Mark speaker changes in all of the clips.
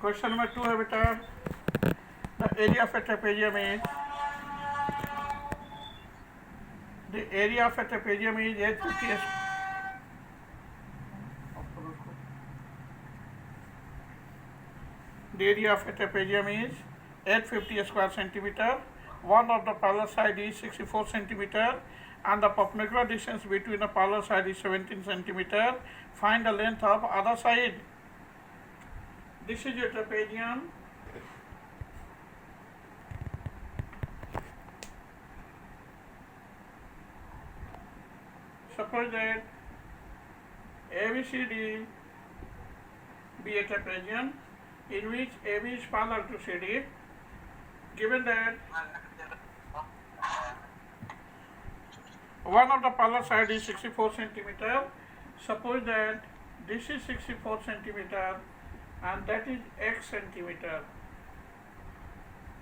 Speaker 1: Question number 2 है बेटा, the area of A trapezium is the area of a trapezium is 850 the area of a trapezium is 850 square centimeter. One of the parallel side is 64 centimeter and the perpendicular distance between the parallel side is 17 centimeter. Find the length of other side. This is your trapezium. Suppose that ABCD be a trapezium in which AB is parallel to CD. Given that one of the parallel side is 64 centimeter, suppose that this is 64 centimeter and that is x centimeter.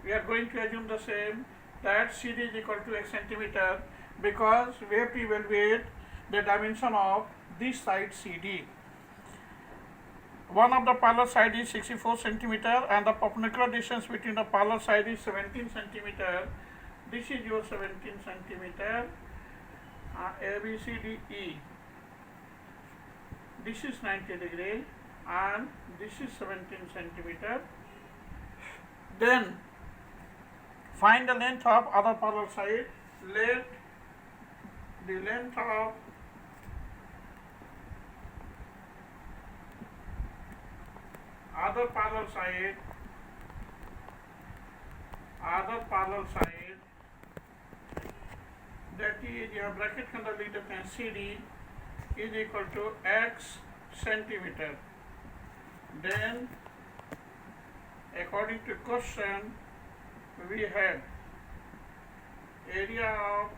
Speaker 1: We are going to assume the same, that CD is equal to x centimeter because we have to evaluate the dimension of this side CD. One of the parallel side is 64 centimeter and the perpendicular distance between the parallel side is 17 centimeter. This is your 17 centimeter. ABCDE. This is 90 degree and this is 17 centimeter. Then find the length of other parallel side. Let the length of other parallel side that is your bracket के अंदर लिख देते हैं CD is equal to x centimeter. Then according to question we had area of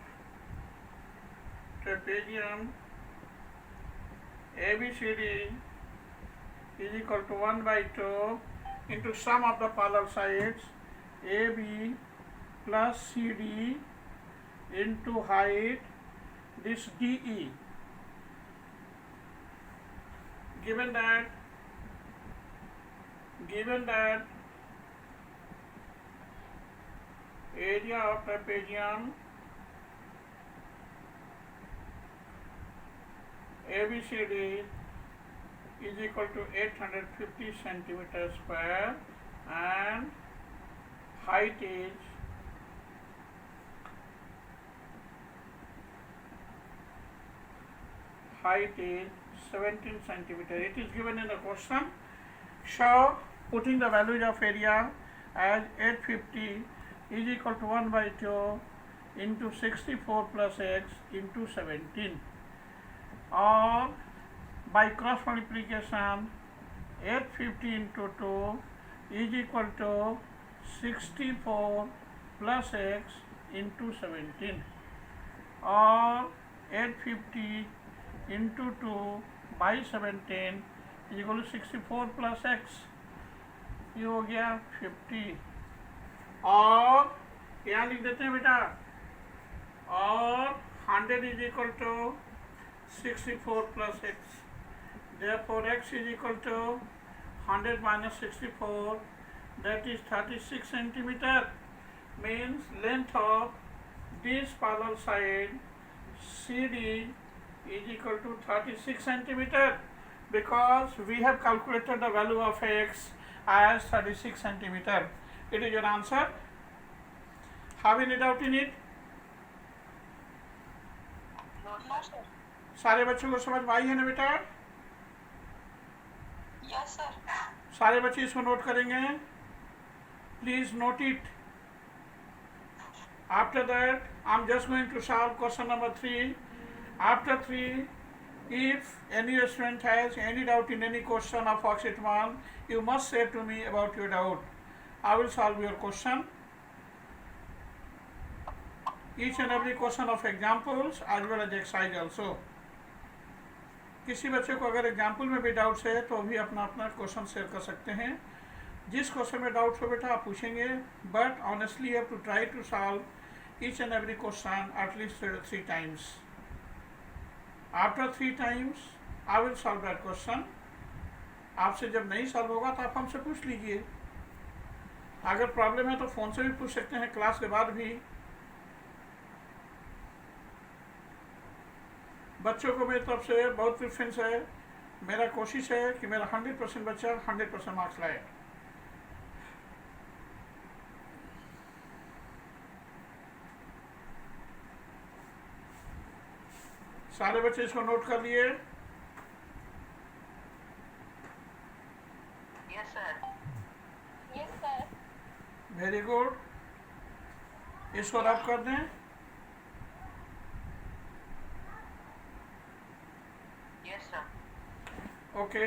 Speaker 1: trapezium ABCD is equal to 1 by 2 into sum of the parallel sides AB plus CD into height this DE. Given that area of trapezium ABCD is equal to 850 centimeter square and height is 17 centimeter. It is given in the question. So putting the values of area as 850 is equal to 1 by 2 into 64 plus x into 17, or by cross multiplication 850 into 2 is equal to 64 plus x into 17, or 850 into 2 by 17 is equal to 64 plus x. ये हो गया 50, और यहाँ लिख देते हैं बेटा, और 100 is equal to 64 plus x. Therefore x is equal to 100 minus 64, that is 36 centimeter. Means length of this parallel side CD is equal to 36 centimeter because we have calculated the value of x as 36 centimeter. It is your answer. Have any doubt in it?
Speaker 2: No, sir.
Speaker 1: सारे बच्चों को समझ में आई है ना बेटा?
Speaker 2: Yes, sir.
Speaker 1: सारे बच्चे इसको नोट करेंगे. Please note it. After that, I'm just going to solve question number 3. After 3, if any student has any doubt in any question of worksheet 1, you must say to me about your doubt. I will solve your question. Each and every question of examples as well as exercise also. किसी बच्चे को अगर example में भी doubts है तो भी अपना अपना क्वेश्चन शेयर कर सकते हैं. जिस क्वेश्चन में डाउट्स हो बेटा आप पूछेंगे, but honestly you have to try to solve each and every question at least 3 times. After 3 times I will solve that question. आपसे जब नहीं सॉल्व होगा तो आप हमसे पूछ लीजिए। अगर प्रॉब्लम है तो फ़ोन से भी पूछ सकते हैं, क्लास के बाद भी। बच्चों को मेरी तरफ से बहुत प्रेफरेंस है। मेरा कोशिश है कि मेरा 100% बच्चा 100% मार्क्स लाए। सारे बच्चे इसको नोट कर लिए?
Speaker 2: Yes, sir. Yes, sir.
Speaker 1: Very good. इसको रब कर दें।
Speaker 2: Yes, sir.
Speaker 1: Okay.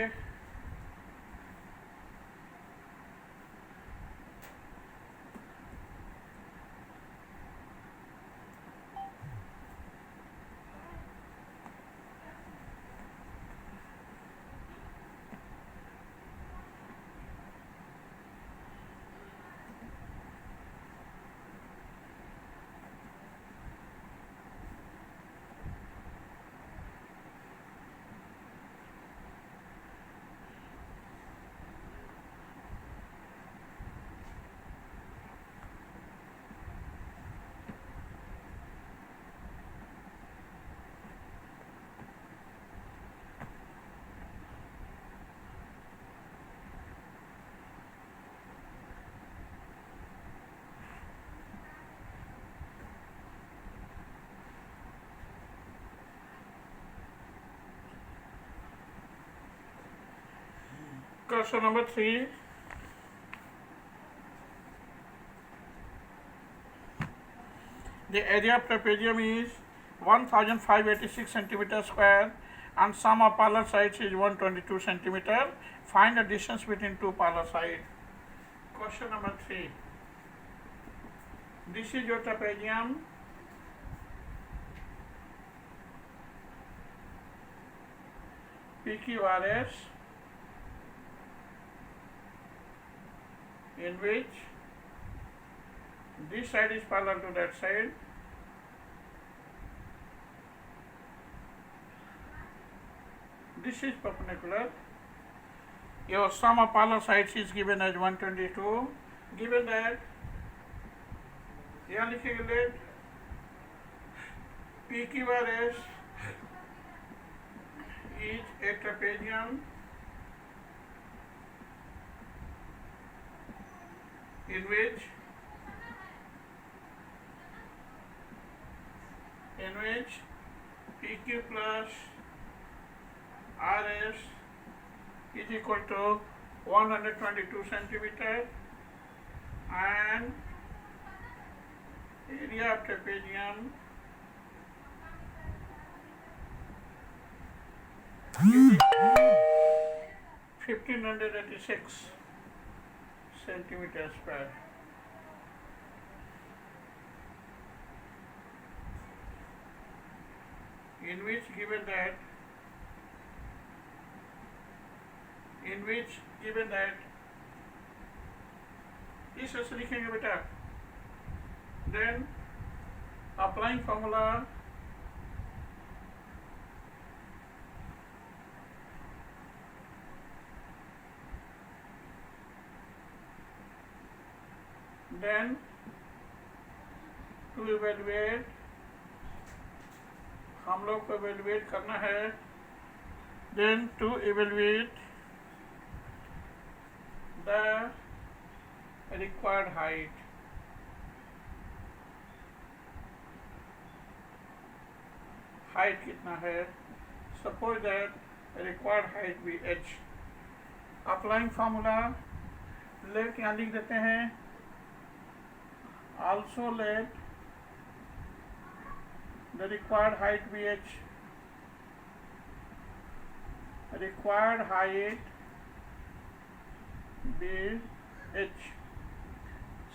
Speaker 1: Question number 3. The area of trapezium is 1586 centimeter square and sum of parallel sides is 122 centimeter. Find the distance between two parallel sides. Question number 3. This is your trapezium. PQRS, in which this side is parallel to that side. This is perpendicular. Your sum of parallel sides is given as 122. Given that, यहाँ लिखेंगे let PQRS is a trapezium in which PQ plus RS is equal to 122 centimeter and area of trapezium is 1586 centimeters square. In which given that इस ऐसे लिखेंगे बेटा। Then applying formula then to evaluate हम लोग को evaluate करना है। Then to evaluate the required height, height कितना है? Suppose that required height be h. Applying formula let यहाँ लिख देते हैं। Also let the required height be h. Required height be h.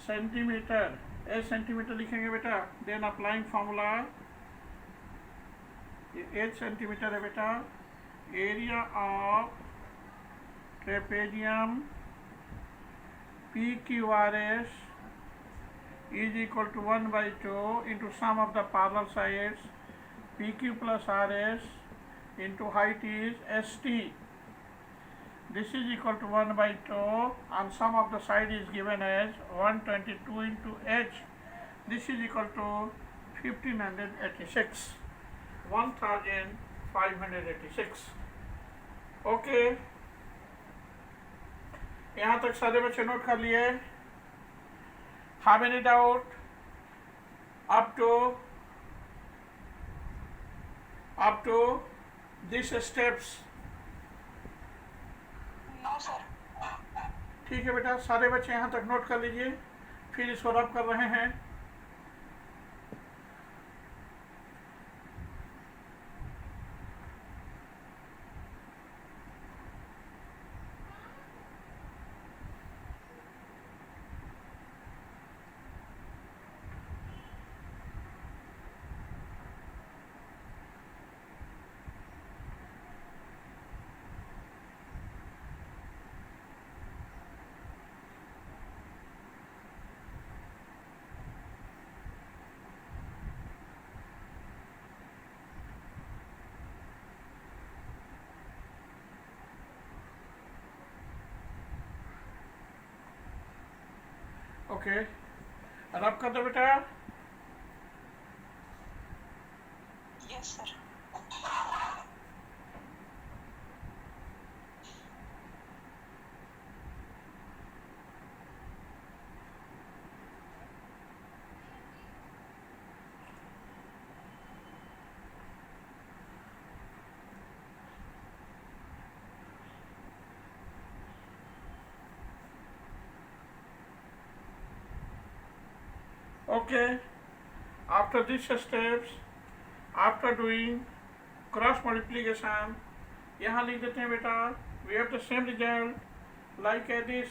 Speaker 1: Centimetre h centimetre लिखेंगे बेटा। Then applying formula h centimetre है बेटा। Area of trapezium PQRS is equal to 1/2 into sum of the parallel sides PQ plus RS into height is ST. this is equal to 1 by 2 and sum of the side is given as 122 into h. This is equal to 1586, 1586. Okay, यहाँ तक सारे बच्चे note कर लिए? Have any doubt up to these steps?
Speaker 2: No, sir.
Speaker 1: ठीक है बेटा, सारे बच्चे यहाँ तक नोट कर लीजिए, फिर इसको रब कर रहे हैं। ओके, रब कर दो बेटा।
Speaker 2: Yes, sir.
Speaker 1: Okay, after these steps, after doing cross multiplication, यहाँ लिख देते हैं बेटा, we have the same result like this.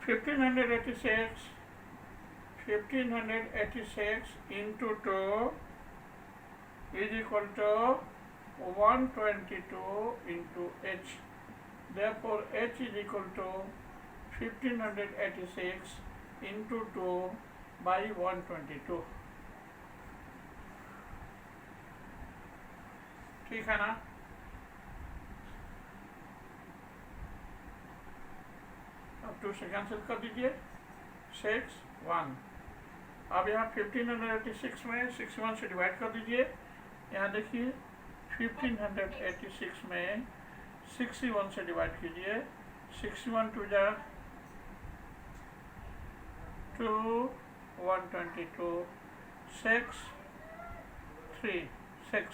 Speaker 1: Fifteen hundred 1586 into 2 is equal to 122 into h. Therefore, h is equal to 1586 into 2 by 122. ठीक है ना? अब 2 से कैंसिल कर दीजिए, 6 1. अब यहाँ 1586 में 61 से डिवाइड कर दीजिए। यहाँ देखिए 1586 में 61 से डिवाइड कीजिए, 61 टू जा 2 122 6 3 6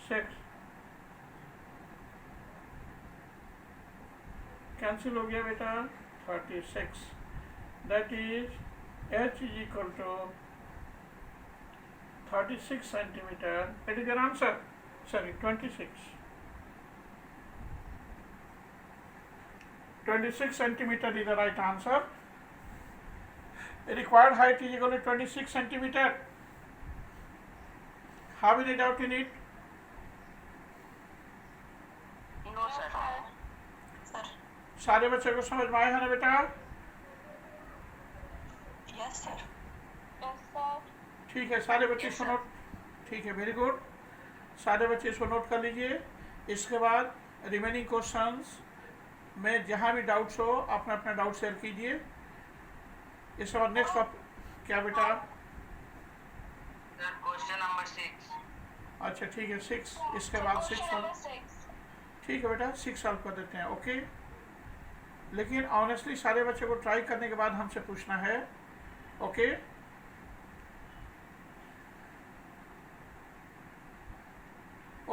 Speaker 1: 6 कैंसिल हो गया बेटा, 36. That is h is equal to 36 centimeter. That is your answer. Sorry, 26. 26 centimeter is the right answer. The required height is equal to 26 centimeter. Have any doubt in it?
Speaker 2: No, sir. Sir.
Speaker 1: सारे बच्चे को समझ में आया है ना बेटा?
Speaker 2: Yes, sir. Yes, sir.
Speaker 1: ठीक है, सारे बच्चे
Speaker 2: Yes,
Speaker 1: इसको
Speaker 2: sir.
Speaker 1: नोट, ठीक है, वेरी गुड। सारे बच्चे इसको नोट कर लीजिए। इसके बाद रिमेनिंग क्वेश्चंस में जहाँ भी डाउट्स हो अपना अपना डाउट शेयर कीजिए। इसके बाद नेक्स्ट क्या बेटा?
Speaker 2: Sir, question number 6.
Speaker 1: अच्छा ठीक है, 6, इसके बाद 6 सॉल्व,
Speaker 2: 6.
Speaker 1: ठीक है बेटा, 6 सॉल्व कर देते हैं। ओके, लेकिन ऑनेस्टली सारे बच्चों को ट्राई करने के बाद हमसे पूछना है। ओके,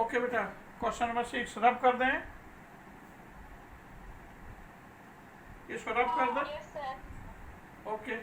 Speaker 1: ओके बेटा, क्वेश्चन नंबर 6 रब कर दें, इसको रब कर दें।
Speaker 2: Yes, sir.
Speaker 1: Okay,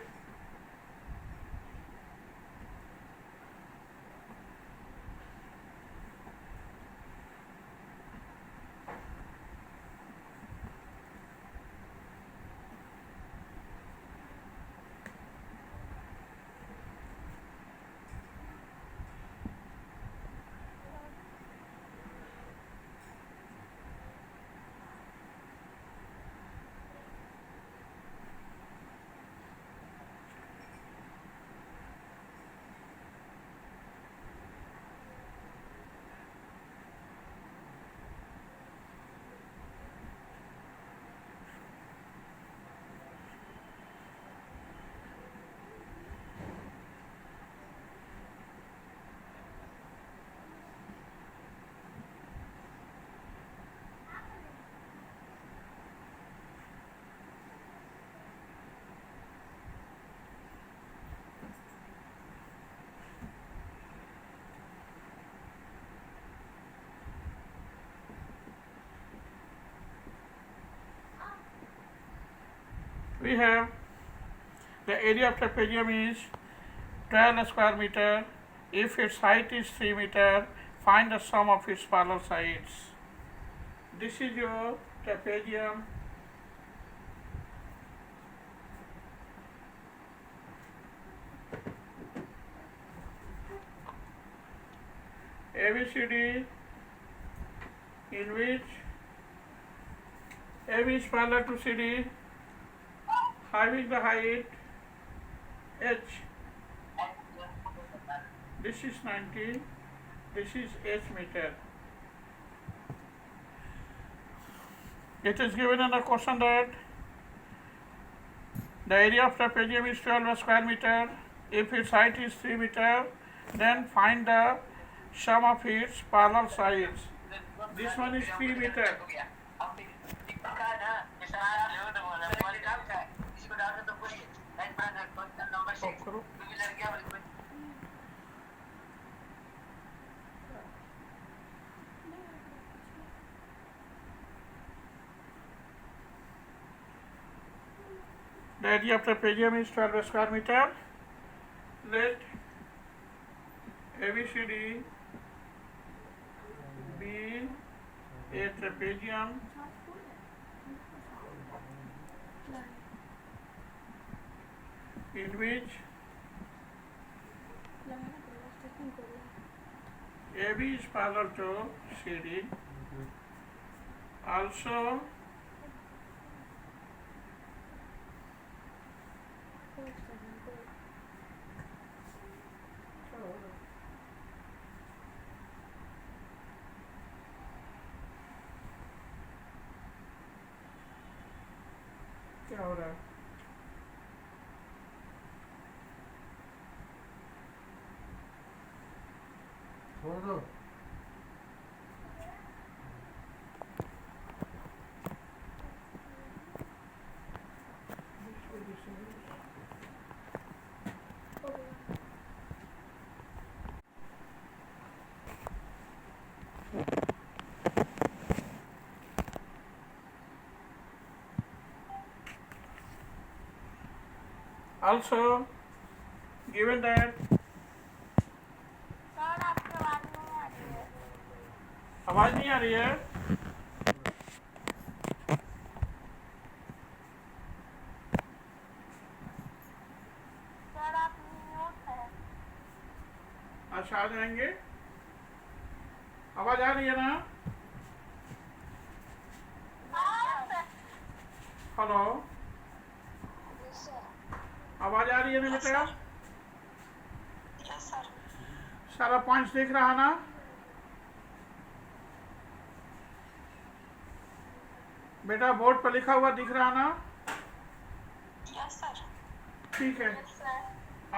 Speaker 1: we have the area of trapezium is 12 square meter. If its height is 3 meter, find the sum of its parallel sides. This is your trapezium. ABCD, in which AB is parallel to CD, having the height H. This is 90, this is H meter. It is given in the question that the area of trapezium is 12 square meter. If its height is 3 meter, then find the sum of its parallel sides. This one is 3 meter. The area of trapezium is 12 square meter. Let ABCD be a trapezium in which AB is parallel to CD. Also, क्या हो रहा है? छोड़ दो। Also, given that आवाज नहीं आ रही है, अच्छा आ जाएंगे। आवाज आ रही है ना? हेलो, आवाज आ रही है ना बेटा? सारा पॉइंट्स दिख रहा ना? बेटा बोर्ड पर लिखा हुआ दिख रहा ना? ठीक है।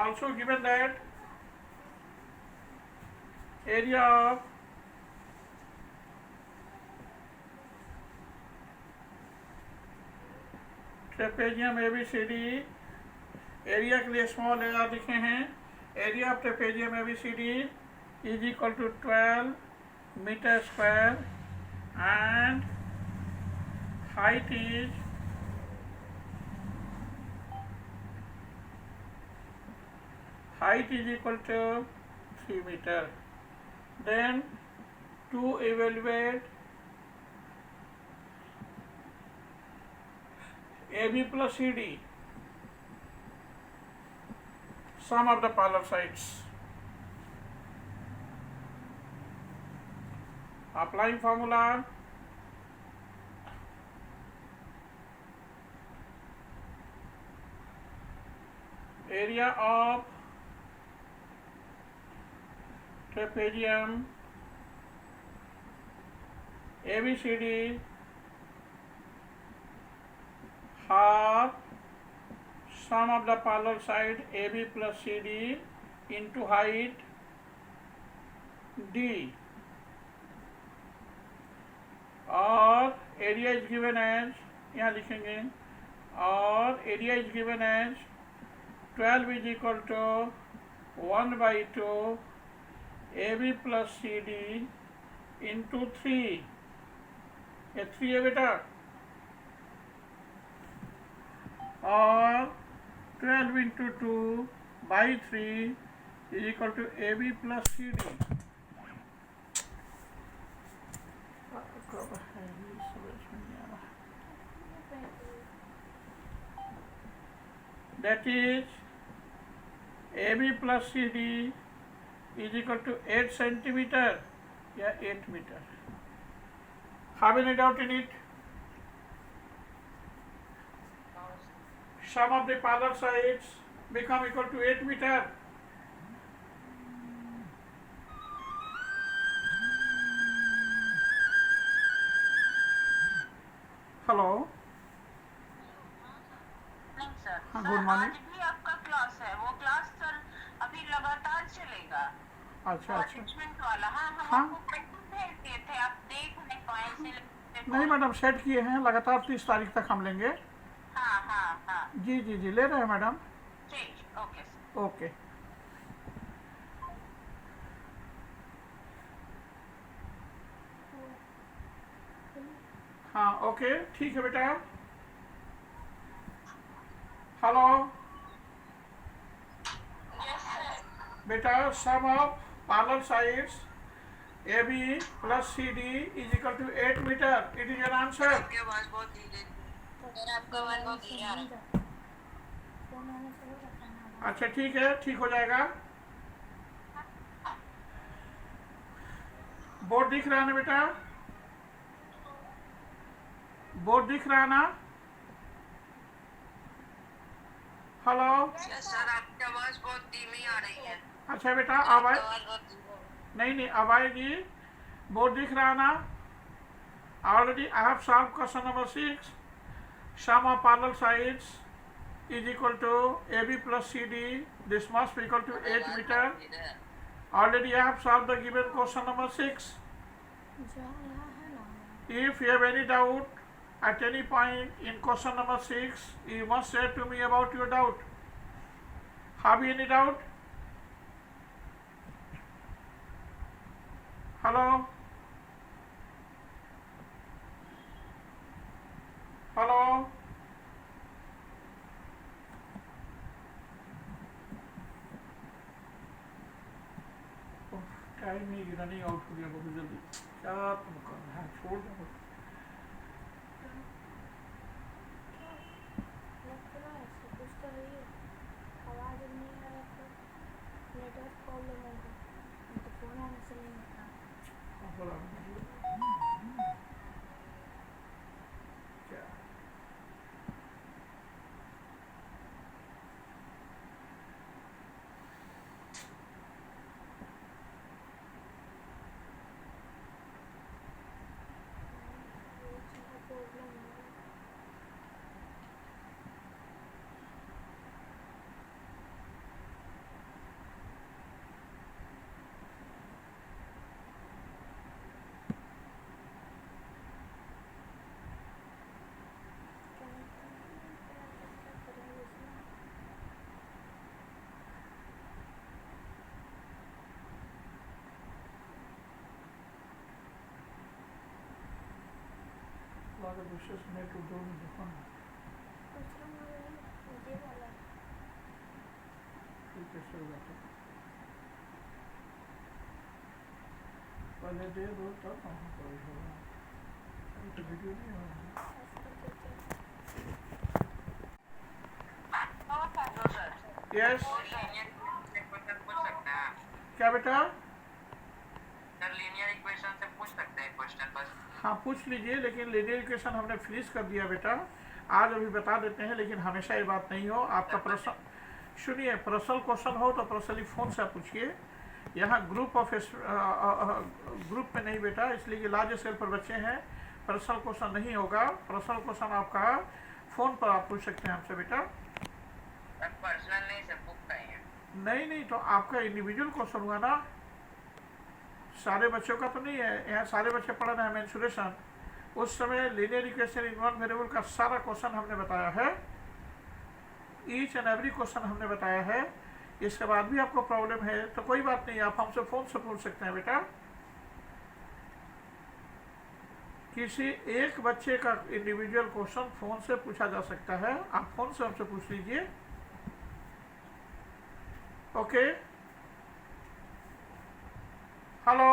Speaker 1: Also given that area of trapezium ABCD, area के लिए स्मॉल एरिया लिखे हैं। Area of trapezium ABCD is equal to 12 metre square and height is equal to 3 metre. Then to evaluate AB plus CD, sum of the parallel sides. Applying formula, area of trapezium ABCD half sum of the parallel side AB plus CD into height D, और area is given as, यहाँ लिखेंगे, और area is given as 12 is equal to 1/2 AB plus CD into 3, ये 3 है बेटा, और 12 into 2 by 3 is equal to AB plus CD. That is AB plus CD is equal to 8 centimeter या 8 meter. Have any doubt in it? Sum of the parallel sides become equal to 8 meter. Hello,
Speaker 2: नहीं sir.
Speaker 1: हाँ,
Speaker 2: sir,
Speaker 1: good morning.
Speaker 2: आज भी आपका class है, वो class sir अभी लगातार चलेगा।
Speaker 1: अच्छा
Speaker 2: वो
Speaker 1: अच्छा।
Speaker 2: अटैचमेंट वाला। हाँ, हम
Speaker 1: हाँ।
Speaker 2: आपको क्वेश्चन भेज दिए थे, आप देख नहीं पाए इसलिए।
Speaker 1: नहीं मैडम, सेट किए हैं, लगातार 30 तारीख तक हम लेंगे।
Speaker 2: हाँ हाँ हाँ,
Speaker 1: जी जी जी, ले रहे हैं मैडम।
Speaker 2: ठीक, ओके सर।
Speaker 1: ओके। हाँ ओके, ठीक है बेटा। Hello
Speaker 2: yes sir.
Speaker 1: बेटा, सम of parallel sides AB plus CD is equal to 8 meter. It is your answer.
Speaker 2: आपकी आवाज बहुत धीरे। सर, आपका आवाज बहुत धीरे आ रहा है।
Speaker 1: अच्छा ठीक है, ठीक हो जाएगा। बोर्ड दिख रहा है ना बेटा? बोर्ड दिख रहा है ना? हेलो।
Speaker 2: यस सर, आपकी आवाज बहुत धीमी आ रही है।
Speaker 1: अच्छा बेटा, अब आए? नहीं नहीं, अब आएगी। बोर्ड दिख रहा है ना? Already I have solve question number 6. Sum of parallel sides is equal to AB plus CD. This must be equal to 8 meter. Already I have solved the given question number 6. If you have any doubt at any point in question number 6, you must say to me about your doubt. Have you any doubt? Hello? Hello? Time ही running out हो गया बहुत जल्दी। क्या तुम करना है, छोड़ दो। क्या lot of wishes made to do in the fun. ठीक है, सही बात है। पहले दे दो तब हम कोई होगा। अभी तो वीडियो नहीं हो रहा। यस। क्या बेटा?
Speaker 2: सर, लीनियर इक्वेशन से पूछ सकते हैं क्वेश्चन बस।
Speaker 1: हाँ पूछ लीजिए, लेकिन लीनियर इक्वेशन हमने फिनिश कर दिया बेटा। आज अभी बता देते हैं, लेकिन हमेशा ये बात नहीं हो। आपका प्रश्न सुनिए, पर्सनल क्वेश्चन हो तो पर्सनली फ़ोन से पूछिए। यहाँ ग्रुप में नहीं बेटा, इसलिए कि लार्ज स्केल पर बच्चे हैं। पर्सनल क्वेश्चन नहीं होगा। पर्सनल क्वेश्चन आपका फ़ोन पर आप पूछ सकते हैं हमसे बेटा।
Speaker 2: पर्सनल नहीं सर, बुक का ही है।
Speaker 1: नहीं तो आपका इंडिविजुअल क्वेश्चन हुआ ना, सारे बच्चों का तो नहीं है। यहाँ सारे बच्चे पढ़ रहे हैं मेंसुरेशन। उस समय linear equation in one variable का सारा क्वेश्चन हमने बताया है, ईच एंड एवरी क्वेश्चन हमने बताया है। इसके बाद भी आपको प्रॉब्लम है तो कोई बात नहीं, आप हमसे फ़ोन से पूछ सकते हैं बेटा। किसी एक बच्चे का इंडिविजुअल क्वेश्चन फोन से पूछा जा सकता है, आप फोन से हमसे पूछ लीजिए। Okay, hello.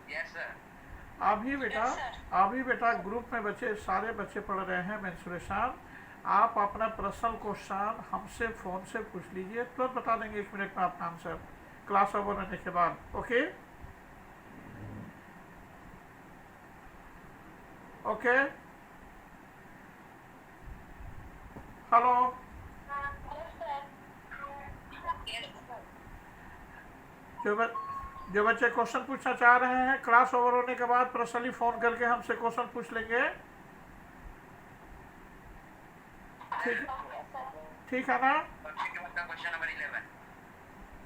Speaker 2: Yes, sir.
Speaker 1: अभी बेटा ग्रुप में बच्चे सारे बच्चे पढ़ रहे हैं मेंसुरेशन। आप अपना पर्सनल क्वेश्चन हमसे फ़ोन से पूछ लीजिए, तुरंत बता देंगे 1 मिनट में आपका आंसर, क्लास ओवर होने के बाद। Okay okay, hello. जो बच्चे क्वेश्चन पूछना चाह रहे हैं, क्लास ओवर होने के बाद पर्सनली फ़ोन करके हमसे क्वेश्चन पूछ लेंगे। ठीक है ना।
Speaker 2: Question number 11.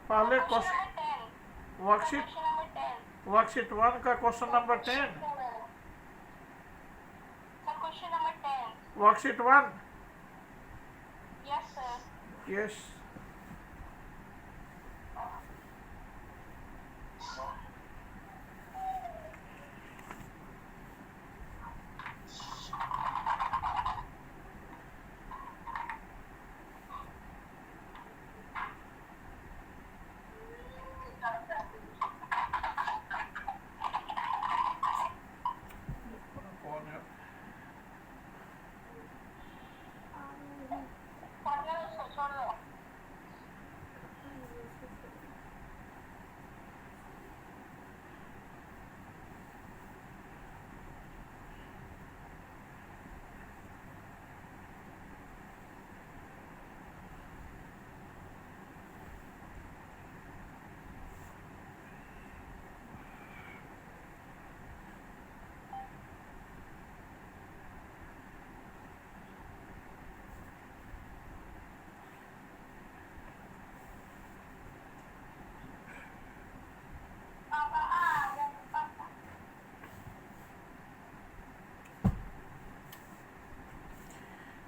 Speaker 1: पहले क्वेश्चन वर्कशीट 1 का question number 10। Worksheet 1। Yes.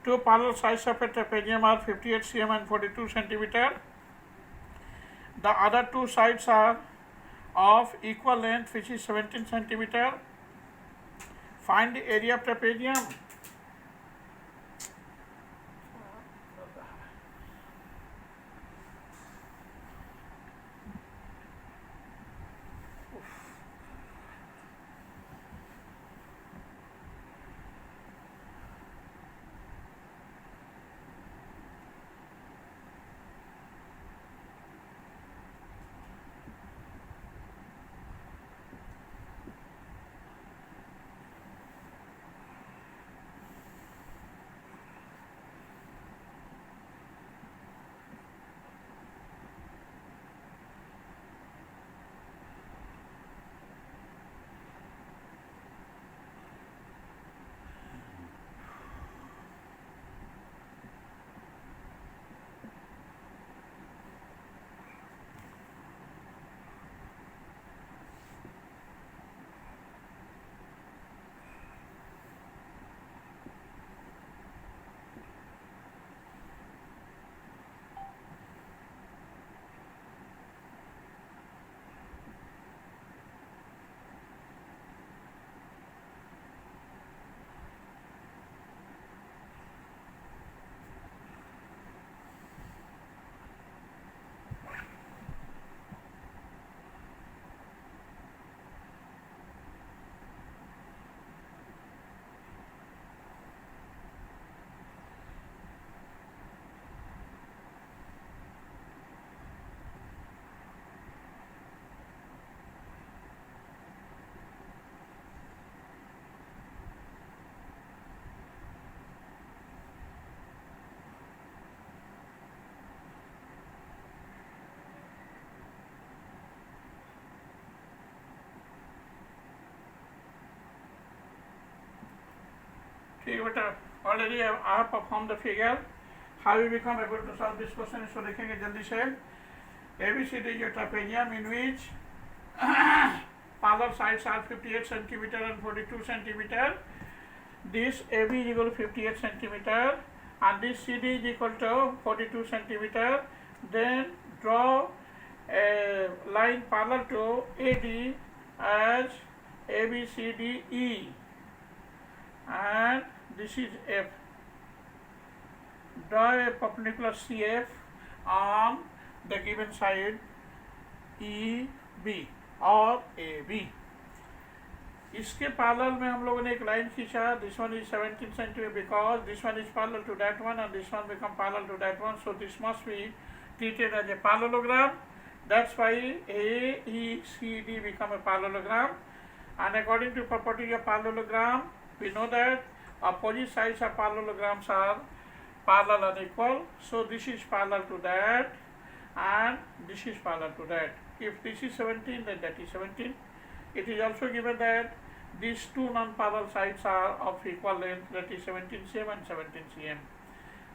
Speaker 1: Two parallel sides of a trapezium are 58 cm and 42 centimeter. The other two sides are of equal length, which is 17 centimeter. Find the area of trapezium. ठीक है बेटा, already I have perform the figure. How you become able to solve this question, इसको देखेंगे जल्दी से। ABCD is a trapezium in which parallel sides are 58 centimeter and 42 centimeter. This AB is equal to 58 centimeter and this CD is equal to 42 centimeter. Then draw a line parallel to AD as A, B, C, D, E, and this is F. Draw a perpendicular CF on the given side EB और AB. इसके parallel में हम लोगों ने एक line खींचा. This one is 17 centimeter because this one is parallel to that one and this one become parallel to that one, so this must be treated as a parallelogram. That's why A, E, C, D become a parallelogram. And according to property of parallelogram, we know that opposite sides of parallelograms are parallel and equal. So this is parallel to that and this is parallel to that. If this is 17, then that is 17. It is also given that these two non-parallel sides are of equal length, that is 17 cm and 17 cm.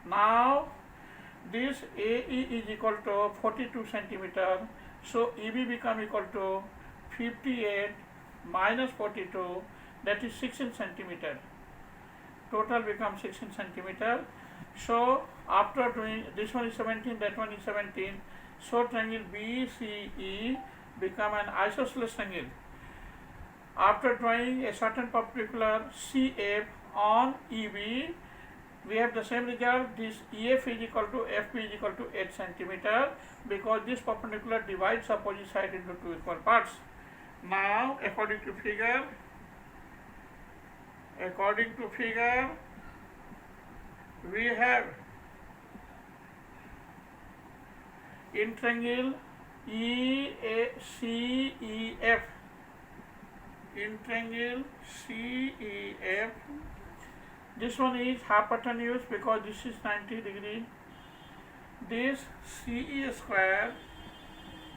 Speaker 1: Now this AE is equal to 42 centimeter, so EB become equal to 58 minus 42, that is 16 centimeter. Total becomes 16 centimeter. So after doing this one is 17, that one is 17, so triangle BCE become an isosceles triangle. After drawing a certain perpendicular CF on EB, we have the same result. This EF is equal to FB is equal to 8 centimeter because this perpendicular divides opposite side into two equal parts. Now according to figure, we have in triangle CEF, in triangle CEF, this one is hypotenuse because this is 90 degree. This CE square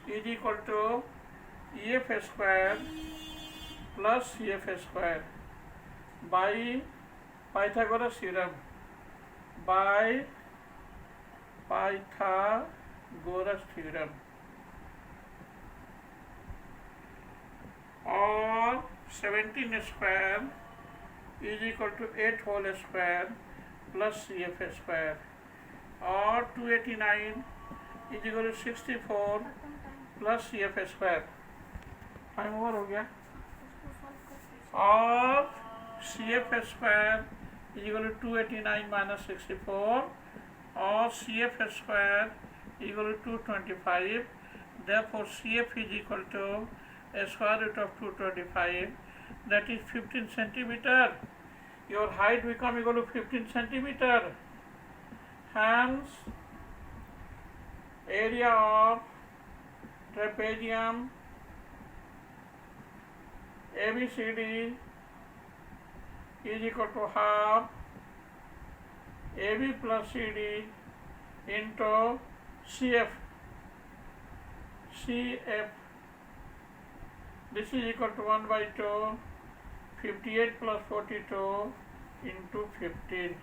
Speaker 1: is equal to EF square plus CF square by Pythagoras theorem, by Pythagoras theorem, or 17 square is equal to 8 whole square plus CF square, or 289 is equal to 64 plus CF square. Time over हो गया. और CF square is equal to 289 minus 64 और CF square is equal to 225. Therefore CF is equal to a square root of 225, that is 15 centimeter. Your height become equal to 15 centimeter. Hence area of trapezium ABCD is equal to half AB plus CD into CF. This is equal to 1 by 2, 58 plus 42 into 15.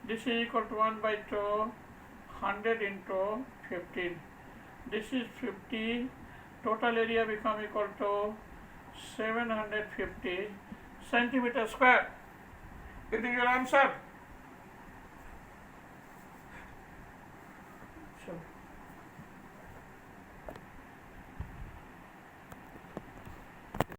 Speaker 1: This is equal to 1 by 2, 100 into 15. This is 50. Total area become equal to 750 centimeter square. It is your answer.